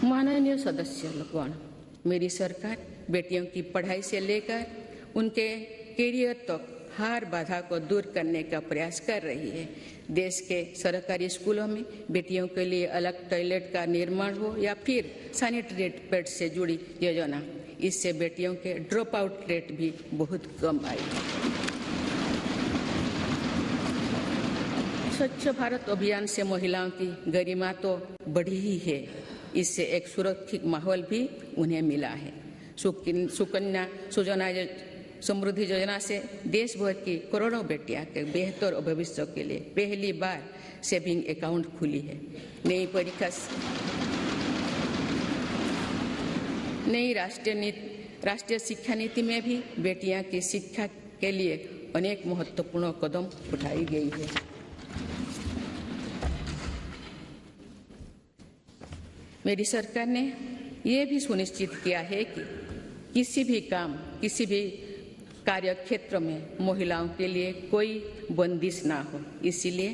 माननीय सदस्य लोगों, मेरी सरकार बेटियों की पढ़ाई से लेकर उनके कैरियर तक हर बाधा को दूर करने का प्रयास कर रही है। देश के सरकारी स्कूलों में बेटियों के लिए अलग टॉयलेट का निर्माण हो या फिर सैनिटरी पैड से जुड़ी योजना, इससे बेटियों के ड्रॉप आउट रेट भी बहुत कम आई। स्वच्छ भारत अभियान से महिलाओं की गरिमा तो बढ़ी ही है, इससे एक सुरक्षित माहौल भी उन्हें मिला है। सुकन्या सुजला समृद्धि योजना से देश भर की करोड़ों बेटियां के बेहतर भविष्य के लिए पहली बार सेविंग अकाउंट खुली है। नई राष्ट्रीय शिक्षा नीति में भी बेटियां की शिक्षा के लिए अनेक महत्वपूर्ण कदम उठाई गई है। मेरी सरकार ने यह भी सुनिश्चित किया है कि किसी भी कार्य क्षेत्र में महिलाओं के लिए कोई बंदिश ना हो। इसीलिए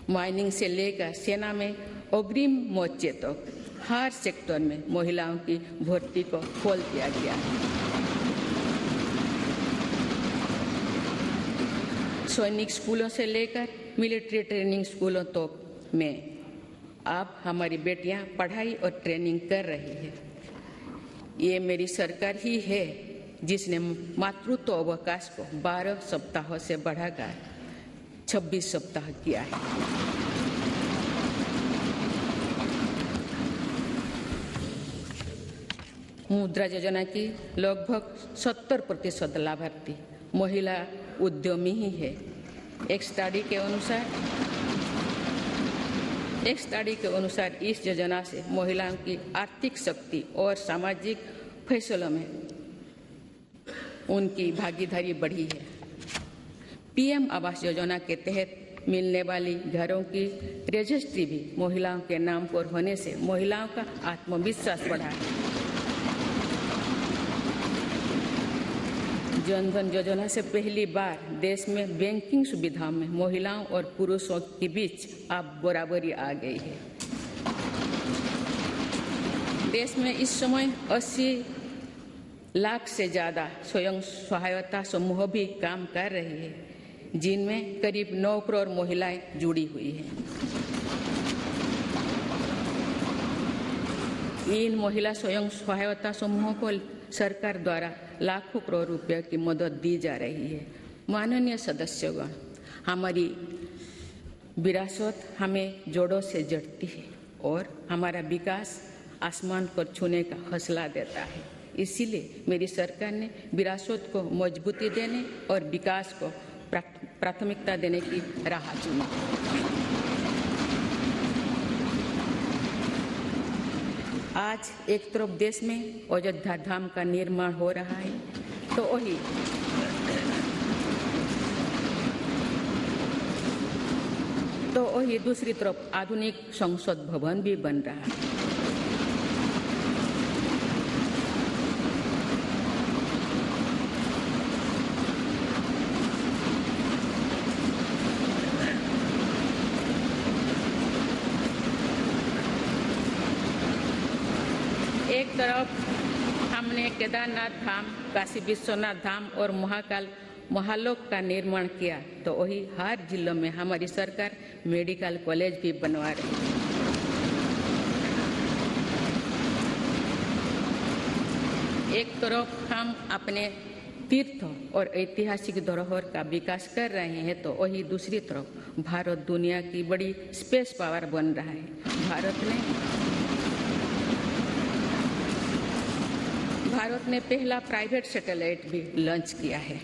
माइनिंग से लेकर सेना में अग्रिम मोर्चे तक हर सेक्टर में महिलाओं की भर्ती को खोल दिया गया है। सैनिक स्कूलों से लेकर मिलिट्री ट्रेनिंग स्कूलों तक में अब हमारी बेटियां पढ़ाई और ट्रेनिंग कर रही है। ये मेरी सरकार ही है जिसने मातृत्व अवकाश को 12 सप्ताह से बढ़ाकर 26 सप्ताह किया है। मुद्रा योजना की लगभग 70% लाभार्थी महिला उद्यमी ही है। एक स्टडी के अनुसार इस योजना से महिलाओं की आर्थिक शक्ति और सामाजिक फैसलों में उनकी भागीदारी बढ़ी है। पीएम आवास योजना के तहत मिलने वाली घरों की रजिस्ट्री भी महिलाओं के नाम पर होने से महिलाओं का आत्मविश्वास बढ़ा है। जन धन योजना से पहली बार देश में बैंकिंग सुविधाओं में महिलाओं और पुरुषों के बीच अब बराबरी आ गई है। देश में इस समय 80 लाख से ज्यादा स्वयं सहायता समूह भी काम कर रहे हैं, जिनमें करीब 9 करोड़ महिलाएं जुड़ी हुई हैं। इन महिला स्वयं सहायता समूहों को सरकार द्वारा लाखों करोड़ रुपए की मदद दी जा रही है। माननीय सदस्यगण, हमारी विरासत हमें जोड़ों से जड़ती है और हमारा विकास आसमान पर छूने का हौसला देता है। इसीलिए मेरी सरकार ने विरासत को मजबूती देने और विकास को प्राथमिकता देने की राह चुनी। आज एक तरफ देश में अयोध्या धाम का निर्माण हो रहा है, तो वही दूसरी तरफ आधुनिक संसद भवन भी बन रहा है। एक तरफ हमने केदारनाथ धाम, काशी विश्वनाथ धाम और महालोक का निर्माण किया, तो वही हर जिलों में हमारी सरकार मेडिकल कॉलेज भी बनवा रही है। एक तरफ हम अपने तीर्थ और ऐतिहासिक धरोहर का विकास कर रहे हैं, तो वही दूसरी तरफ भारत दुनिया की बड़ी स्पेस पावर बन रहा है। भारत ने पहला प्राइवेट सैटेलाइट भी लॉन्च किया है।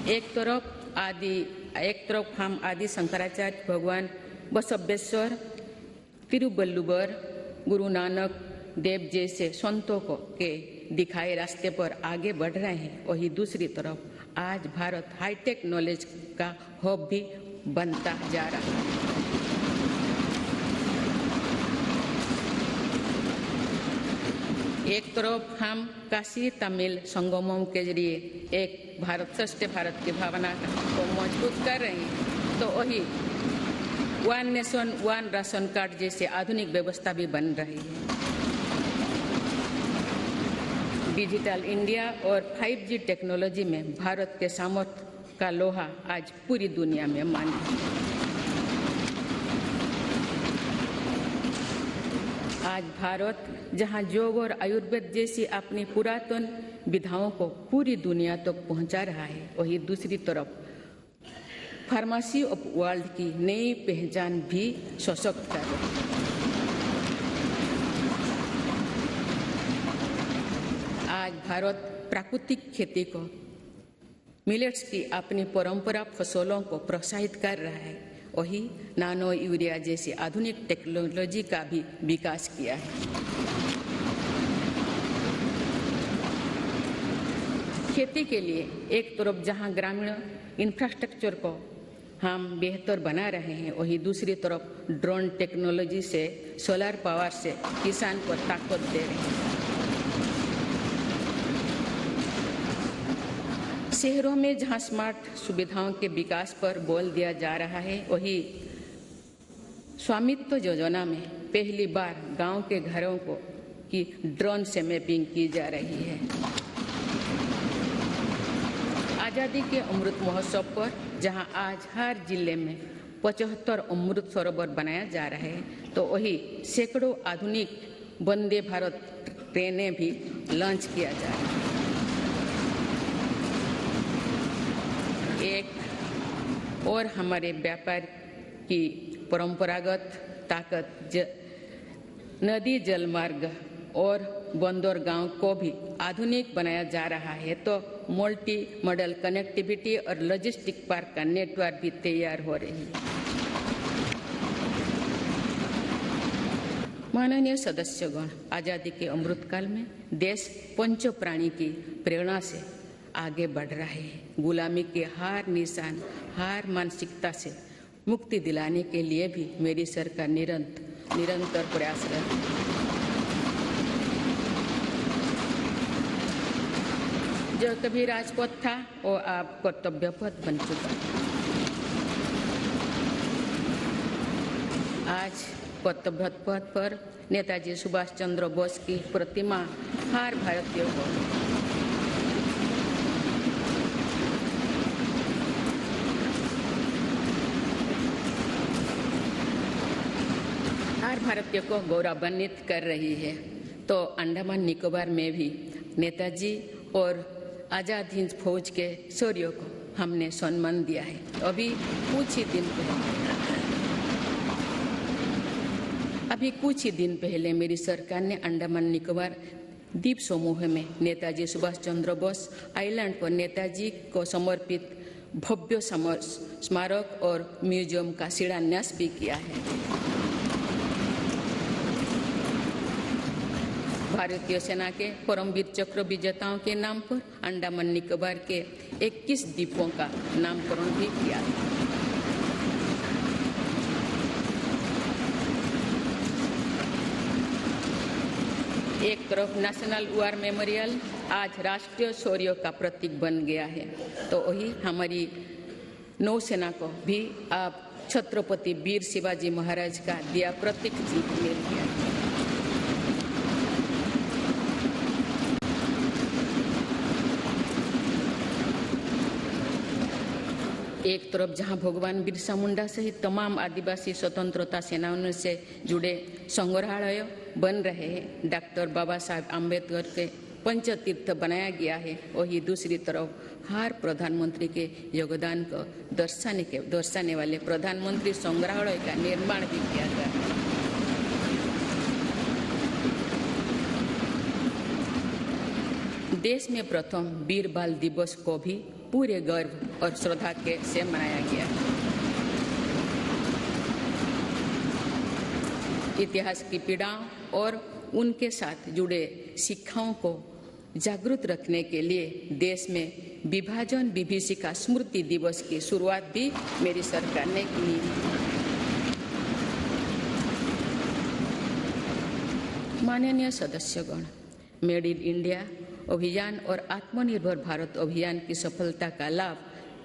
एक तरफ हम आदि शंकराचार्य भगवान बसवेश्वर, तिरुवल्लुवर, गुरु नानक देव जैसे संतों के दिखाए रास्ते पर आगे बढ़ रहे हैं, वही दूसरी तरफ आज भारत हाईटेक नॉलेज का हब भी बनता जा रहा है। एक तरफ हम काशी तमिल संगमों के जरिए एक भारत श्रेष्ठ भारत की भावना को मजबूत कर रहे हैं, तो वही one nation one ration card जैसे आधुनिक व्यवस्था भी बन रही है। डिजिटल इंडिया और 5G टेक्नोलॉजी में भारत के सामर्थ्य का लोहा आज पूरी दुनिया में मान्य है। आज भारत जहां योग और आयुर्वेद जैसी अपनी पुरातन विधाओं को पूरी दुनिया तक पहुंचा रहा है, वहीं दूसरी तरफ फार्मेसी ऑफ वर्ल्ड की नई पहचान भी सशक्त कर रही है। आज भारत प्राकृतिक खेती को, मिलेट्स की अपनी परंपरा फसलों को प्रोत्साहित कर रहा है, वही नानो यूरिया जैसी आधुनिक टेक्नोलॉजी का भी विकास किया है। खेती के लिए एक तरफ जहां ग्रामीण इंफ्रास्ट्रक्चर को हम बेहतर बना रहे हैं, वहीं दूसरी तरफ ड्रोन टेक्नोलॉजी से, सोलर पावर से किसान को ताकत दे रहे हैं। शहरों में जहां स्मार्ट सुविधाओं के विकास पर बल दिया जा रहा है, वहीं स्वामित्व योजना में पहली बार गांव के घरों को की ड्रोन से मैपिंग की जा रही है। आजादी के अमृत महोत्सव पर जहां आज हर जिले में 75 अमृत सरोवर बनाया जा रहा है, तो वही सैकड़ों आधुनिक वंदे भारत ट्रेनें भी लॉन्च किया जा रहा है। एक और हमारे व्यापार की परंपरागत ताकत नदी जलमार्ग और बंदरगांव को भी आधुनिक बनाया जा रहा है, तो मल्टी मॉडल कनेक्टिविटी और लॉजिस्टिक पार्क का नेटवर्क भी तैयार हो रही है। माननीय सदस्यगण, आजादी के अमृतकाल में देश पंच प्राणी की प्रेरणा से आगे बढ़ रहा है। गुलामी के हार निशान, हार मानसिकता से मुक्ति दिलाने के लिए भी मेरी सरकार निरंतर प्रयासरत है। जो कभी राजपथ था वो अब कर्तव्य पथ बन चुका है। आज कर्तव्य पथ पर नेताजी सुभाष चंद्र बोस की प्रतिमा हर भारतीय को गौरवान्वित कर रही है। तो अंडमान निकोबार में भी नेताजी और आजाद हिंद फौज के शौर्यों को हमने सम्मान दिया है। अभी कुछ ही दिन पहले मेरी सरकार ने अंडमान निकोबार द्वीप समूह में नेताजी सुभाष चंद्र बोस आइलैंड पर नेताजी को समर्पित भव्य स्मारक और म्यूजियम का शिलान्यास भी किया है। भारतीय सेना के परमवीर चक्र विजेताओं के नाम पर अंडमान निकोबार के 21 द्वीपों का नामकरण भी किया है। एक तरफ नेशनल वॉर मेमोरियल आज राष्ट्रीय शौर्य का प्रतीक बन गया है, तो वही हमारी नौसेना को भी आप छत्रपति वीर शिवाजी महाराज का दिया प्रतीक मिल गया है। एक तरफ जहां भगवान बिरसा मुंडा सहित तमाम आदिवासी स्वतंत्रता सेनानियों से जुड़े संग्रहालय बन रहे हैं, डॉक्टर बाबा साहब आम्बेडकर के पंचतीर्थ बनाया गया है, वही दूसरी तरफ हर प्रधानमंत्री के योगदान को दर्शाने वाले प्रधानमंत्री संग्रहालय का निर्माण भी किया गया है। देश में प्रथम वीर बाल दिवस को भी पूरे गर्व और श्रद्धा के से मनाया गया। इतिहास की पीड़ाओं और उनके साथ जुड़े शिक्षाओं को जागरूक रखने के लिए देश में विभाजन विभीषिका स्मृति दिवस की शुरुआत भी मेरी सरकार ने की। माननीय सदस्यगण, मेड इन इंडिया अभियान और आत्मनिर्भर भारत अभियान की सफलता का लाभ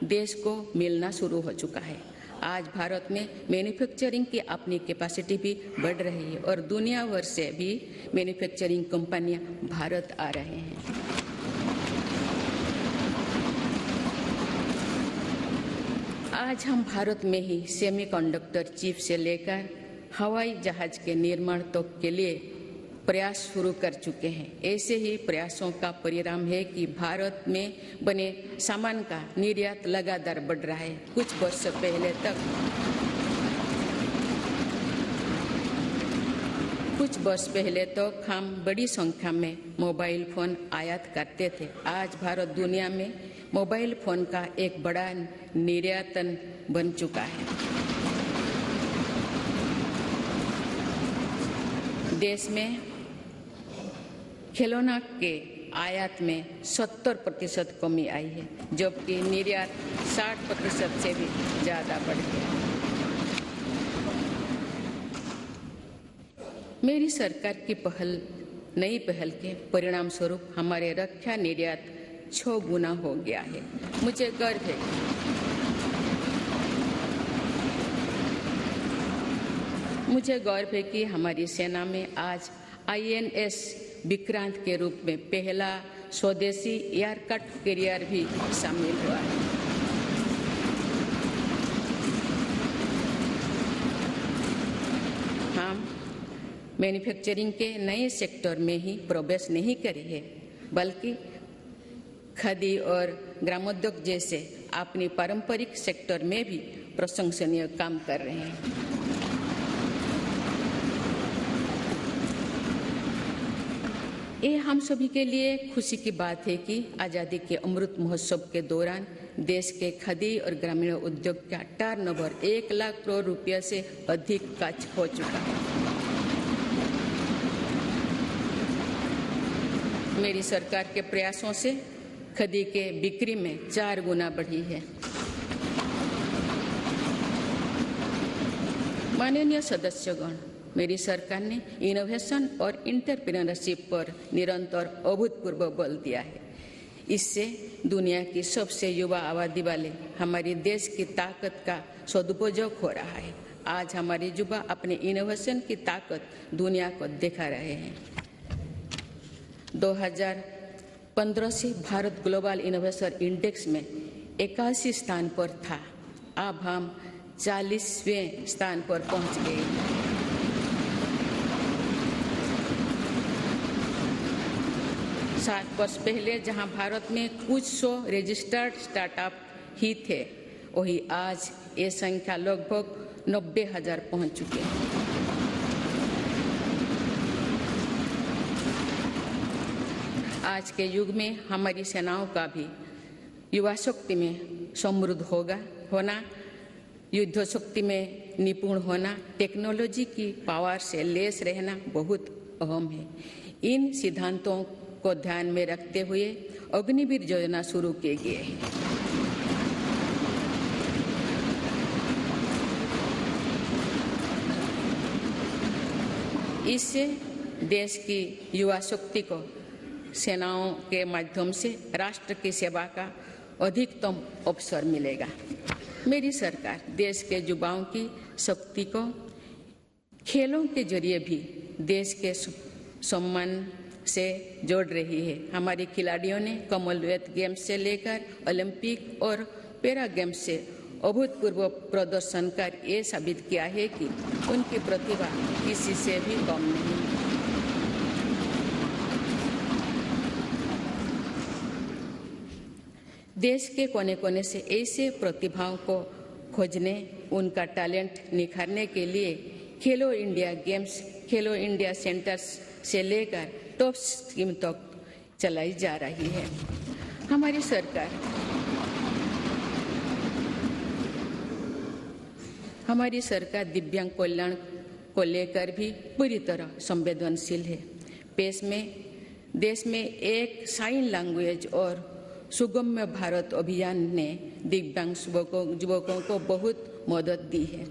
देश को मिलना शुरू हो चुका है। आज भारत में मैन्युफैक्चरिंग की अपनी कैपेसिटी भी बढ़ रही है और दुनिया भर से भी मैन्युफैक्चरिंग कंपनियां भारत आ रहे हैं। आज हम भारत में ही सेमीकंडक्टर चिप से लेकर हवाई जहाज के निर्माण तक के लिए प्रयास शुरू कर चुके हैं। ऐसे ही प्रयासों का परिणाम है कि भारत में बने सामान का निर्यात लगातार बढ़ रहा है। कुछ वर्ष पहले तक हम बड़ी संख्या में मोबाइल फोन आयात करते थे। आज भारत दुनिया में मोबाइल फोन का एक बड़ा निर्यातन बन चुका है। देश में खिलौना के आयात में 70% कमी आई है, जबकि निर्यात 60% से भी ज्यादा बढ़ गया। मेरी सरकार की नई पहल के परिणाम स्वरूप हमारे रक्षा निर्यात 6 गुना हो गया है। मुझे गर्व है कि हमारी सेना में आज INS विक्रांत के रूप में पहला स्वदेशी एयरक्राफ्ट कैरियर भी शामिल हुआ है। हम मैन्युफैक्चरिंग के नए सेक्टर में ही प्रवेश नहीं करे हैं, बल्कि खादी और ग्रामोद्योग जैसे अपने पारंपरिक सेक्टर में भी प्रशंसनीय काम कर रहे हैं। ये हम सभी के लिए खुशी की बात है कि आज़ादी के अमृत महोत्सव के दौरान देश के खादी और ग्रामीण उद्योग का टर्नओवर 1 लाख करोड़ रुपये से अधिक का हो चुका है। मेरी सरकार के प्रयासों से खादी के बिक्री में 4 गुना बढ़ी है। माननीय सदस्यगण, मेरी सरकार ने इनोवेशन और एंटरप्रेन्योरशिप पर निरंतर अभूतपूर्व बल दिया है। इससे दुनिया की सबसे युवा आबादी वाले हमारे देश की ताकत का सदुपयोग हो रहा है। आज हमारे युवा अपने इनोवेशन की ताकत दुनिया को दिखा रहे हैं। 2015 से भारत ग्लोबल इनोवेशन इंडेक्स में 81 स्थान पर था। अब हम 40वें स्थान पर पहुंच गए। सात वर्ष पहले जहां भारत में कुछ 100 रजिस्टर्ड स्टार्टअप ही थे, वही आज ये संख्या लगभग 90,000 पहुंच चुके हैं। आज के युग में हमारी सेनाओं का भी युवा शक्ति में समृद्ध होना, युद्ध शक्ति में निपुण होना, टेक्नोलॉजी की पावर से लेस रहना बहुत अहम है। इन सिद्धांतों को ध्यान में रखते हुए अग्निवीर योजना शुरू की गई है। इससे देश की युवा शक्ति को सेनाओं के माध्यम से राष्ट्र की सेवा का अधिकतम अवसर मिलेगा। मेरी सरकार देश के युवाओं की शक्ति को खेलों के जरिए भी देश के सम्मान से जोड़ रही है। हमारे खिलाड़ियों ने कॉमनवेल्थ गेम्स से लेकर ओलंपिक और पैरा गेम्स से अभूतपूर्व प्रदर्शन कर ये साबित किया है कि उनकी प्रतिभा किसी से भी कम नहीं। देश के कोने कोने से ऐसे प्रतिभाओं को खोजने, उनका टैलेंट निखारने के लिए खेलो इंडिया गेम्स, खेलो इंडिया सेंटर्स से लेकर टॉप स्कीम तक चलाई जा रही है। हमारी सरकार दिव्यांग कल्याण को लेकर भी पूरी तरह संवेदनशील है। देश में एक साइन लैंग्वेज और सुगम्य भारत अभियान ने दिव्यांग युवकों को बहुत मदद दी है।